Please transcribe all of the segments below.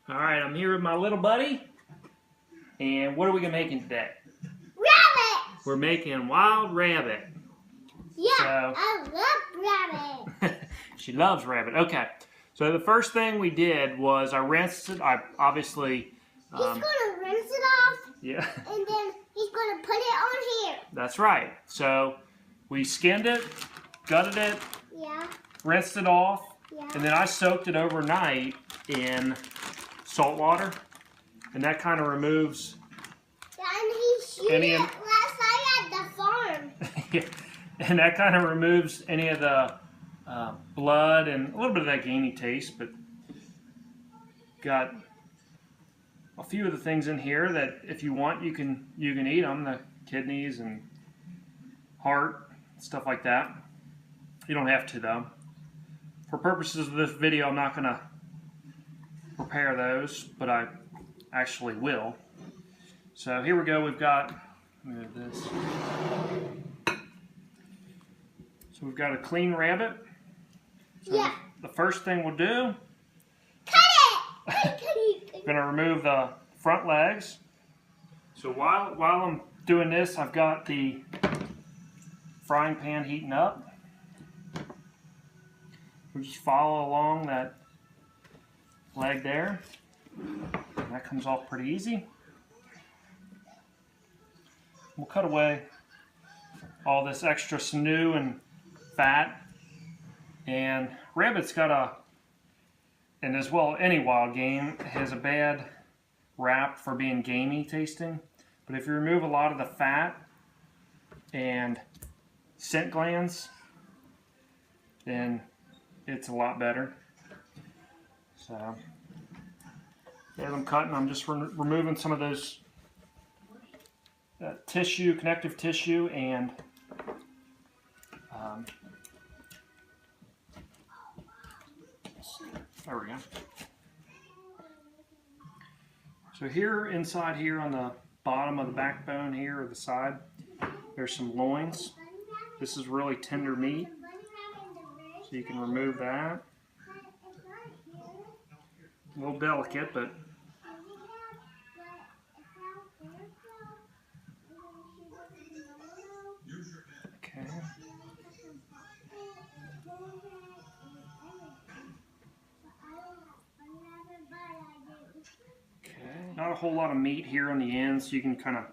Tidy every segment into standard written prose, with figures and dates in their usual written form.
Alright, I'm here with my little buddy. And what are we making today? Rabbit! We're making wild rabbit. Yeah, So, I love rabbit. she loves rabbit. Okay, so the first thing we did was I rinsed it. I obviously... he's going to rinse it off. Yeah. And then he's going to put it on here. That's right. So we skinned it, gutted it, Yeah. rinsed it off, Yeah. and then I soaked it overnight in salt water. And that kind of removes And he shot it last night at the farm. yeah, and that kind of removes any of the blood and a little bit of that gamey taste, but got a few of the things in here that if you want you can eat them, the kidneys and heart, stuff like that. You don't have to though. For purposes of this video I'm not going to prepare those, but I actually will. So here we go, we've got, let me move this. So we've got a clean rabbit. So yeah. the first thing we'll do, Cut it! we're going to remove the front legs. So while I'm doing this, I've got the frying pan heating up. We'll just follow along that leg there. And that comes off pretty easy. We'll cut away all this extra sinew and fat. And rabbit's got a, and as well any wild game, has a bad rap for being gamey tasting. But if you remove a lot of the fat and scent glands, then it's a lot better. So as I'm cutting, I'm just removing some of those tissue, connective tissue, and there we go. So here, inside here on the bottom of the backbone here, or the side, there's some loins. This is really tender meat, so you can remove that. A little delicate, but okay. Not a whole lot of meat here on the end, so you can kind of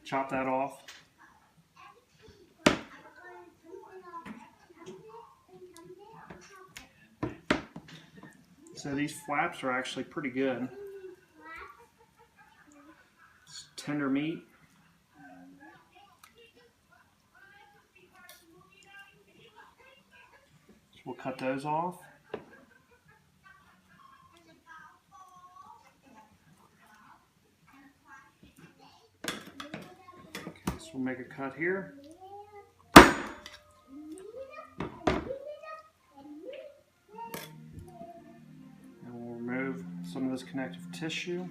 chop that off. So these flaps are actually pretty good. It's tender meat. So we'll cut those off. Okay, so we'll make a cut here. Some of this connective tissue.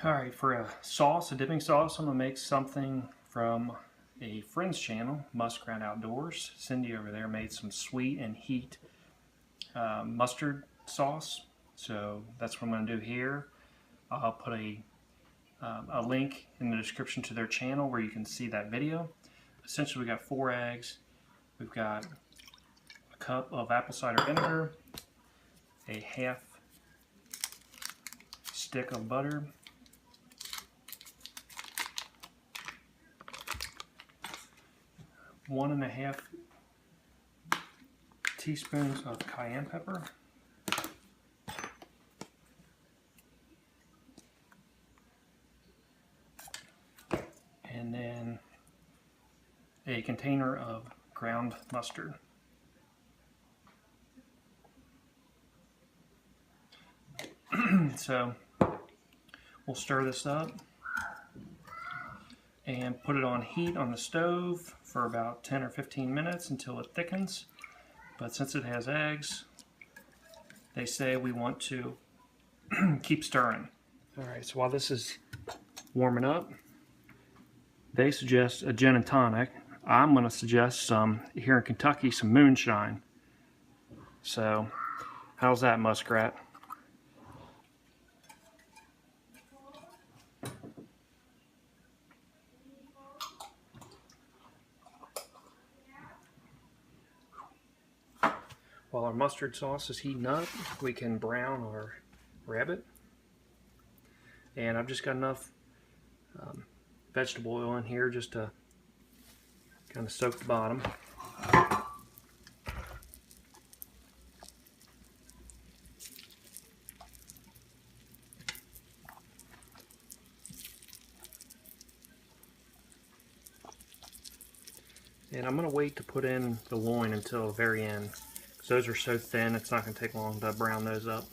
Alright, for a sauce, a dipping sauce, I'm going to make something from a friend's channel, Muskrat Outdoors. Cindy over there made some sweet and heat mustard sauce. So that's what I'm going to do here. I'll put a link in the description to their channel where you can see that video. Essentially, we've got 4 eggs, we've got a cup of apple cider vinegar, a half stick of butter, one and a half teaspoons of cayenne pepper, and then a container of ground mustard. So we'll stir this up and put it on heat on the stove for about 10 or 15 minutes until it thickens. But since it has eggs, they say we want to keep stirring. Alright, so while this is warming up, they suggest a gin and tonic. I'm going to suggest some, here in Kentucky, some moonshine. So, how's that, Muskrat? While our mustard sauce is heating up, we can brown our rabbit. And I've just got enough vegetable oil in here just to kind of soak the bottom. And I'm going to wait to put in the loin until the very end. Because those are so thin, it's not going to take long to brown those up.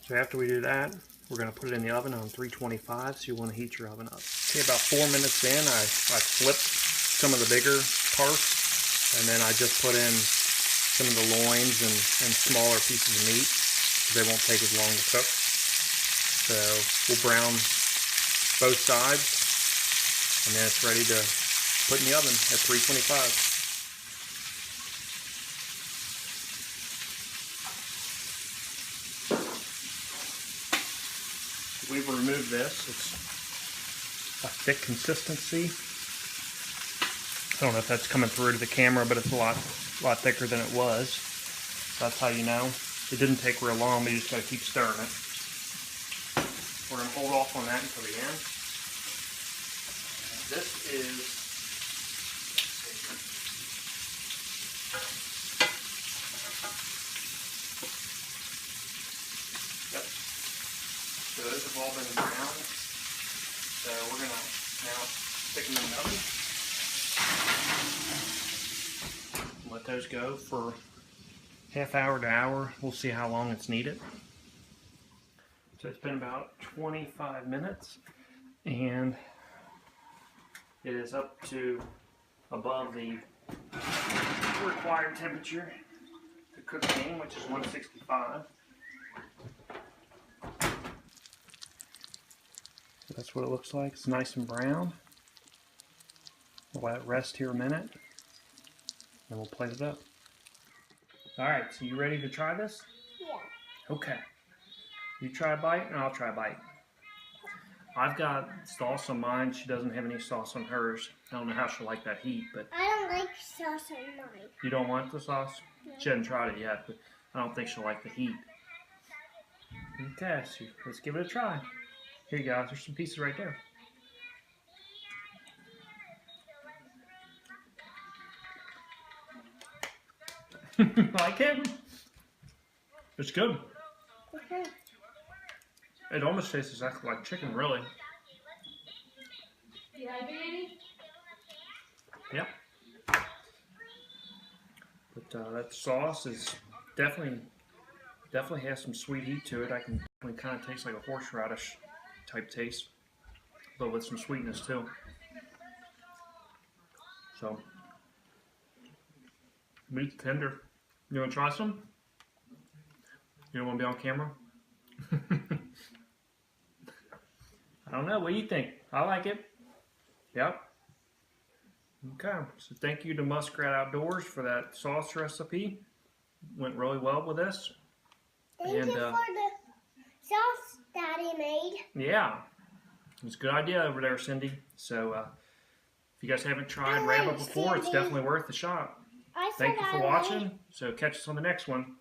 So after we do that, we're going to put it in the oven on 325, so you want to heat your oven up. Okay, about 4 minutes in, I flipped some of the bigger parts, and then I just put in some of the loins and smaller pieces of meat, because they won't take as long to cook. So we'll brown both sides, and then it's ready to put in the oven at 325. We've removed this. It's a thick consistency. I don't know if that's coming through to the camera, but it's a lot thicker than it was. That's how you know. It didn't take real long, but you just got to keep stirring it. We're going to hold off on that until the end. This is, yep. So those have all been browned. So we're going to now stick them in the oven. Let those go for half hour to hour. We'll see how long it's needed. So it's been about 25 minutes, and it is up to above the required temperature to cook in, which is 165. So that's what it looks like. It's nice and brown. We'll let it rest here a minute, and we'll plate it up. All right, so you ready to try this? Yeah. Okay. You try a bite, and I'll try a bite. I've got sauce on mine. She doesn't have any sauce on hers. I don't know how she'll like that heat, but... I don't like sauce on mine. You don't want the sauce? No. She hasn't tried it yet, but I don't think she'll like the heat. Okay, so let's give it a try. Here you go. There's some pieces right there. Like it? It's good. Okay. It almost tastes exactly like chicken, really. You like it, Annie? Yeah. But that sauce is definitely has some sweet heat to it. I can definitely kind of taste like a horseradish type taste, but with some sweetness too. So, meat's tender. You want to try some? You don't want to be on camera? I don't know. What do you think? I like it. Yep. Okay. So thank you to Muskrat Outdoors for that sauce recipe. Went really well with this. Thank you for the sauce Daddy made. Yeah. It's a good idea over there, Cindy. So if you guys haven't tried rabbit before, it's definitely worth the shot. Thank you for watching. So catch us on the next one.